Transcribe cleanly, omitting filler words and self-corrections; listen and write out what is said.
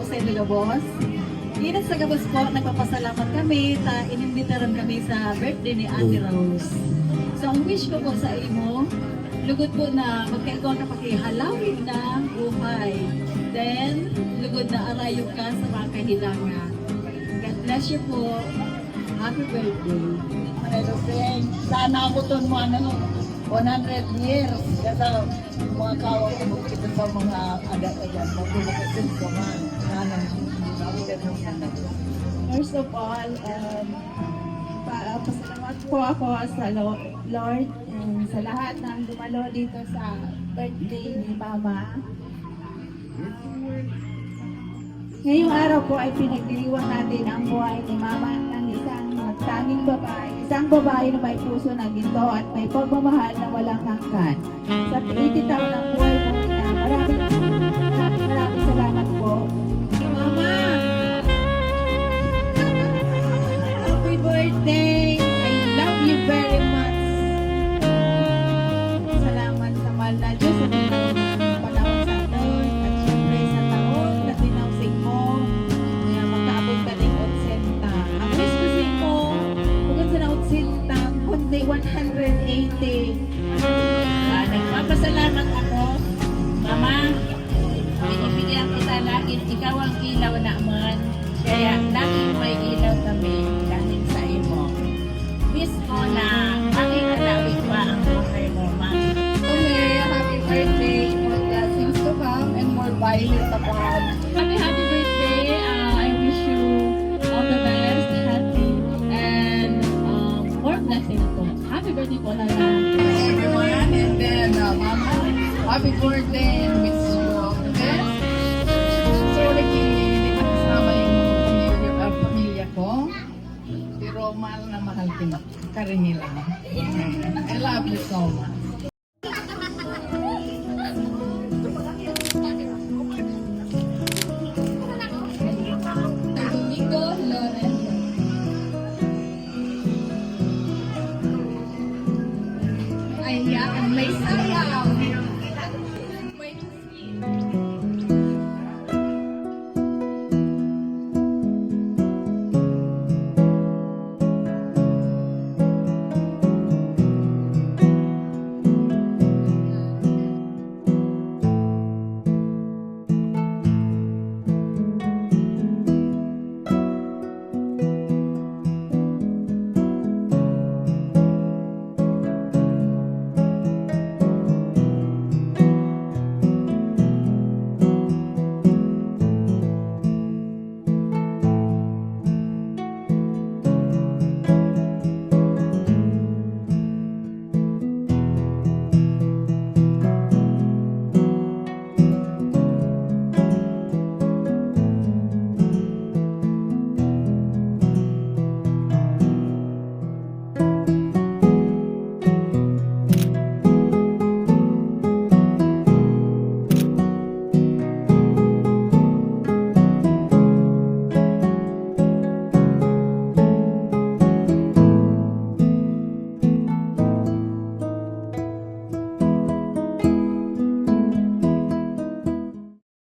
Jose Lugabos. Dito sa Gabos po, nagpapasalamat kami ta inimbitaran kami sa birthday ni Ate Rose. So ang wish ko po sa imo, lugod po na magkaikaw na pakihalawin na buhay. Then, lugod na arayo ka sa mga kahilangan. God bless you po. Happy birthday. Maneloseng, sana ako ito mo 100 years. Kasi mga kawa ko kita sa mga adat-adat. Magpapakasin ko man. Sana First of all, pasalamat po ako sa Lord and sa lahat ng dumalo dito sa birthday ni Mama. Ngayong araw po ay pinagdiriwang natin ang buhay ni Mama ng isang magtanging babae. Isang babae na may puso na ginto at may pagmamahal na walang hanggan. Sa 80 taon ng buhay mo na maraming salamat po. Mama! Happy birthday! I love you very much. Salamat sa mahal na Diyos sa panahon sa atin at syempre sa taon na tinausig mo na makaabot ka ng 80. Ang wish ko sa mo, kung sa 80, kundi 180. Nagpapasalamat ako, Mama. Binibigyan kita lagi, ikaw ang ilaw naman. Kaya lagi may ilaw kami dahil sa imo. Miss ko na aking alawin pa ang buhay mo, Ma. Okay, happy birthday. More blessings to come and more violet above. Happy birthday. I wish you all the best, happy, and more blessings po. Happy birthday po Lala. everyone, and then Mama, happy birthday and wish you all the best. Sorry, hindi ko kasama yung pamilya ko. Pero mahal na mahal ka rin nila. I love you so much. Domingo Loren. Ay, yan, may sayaw.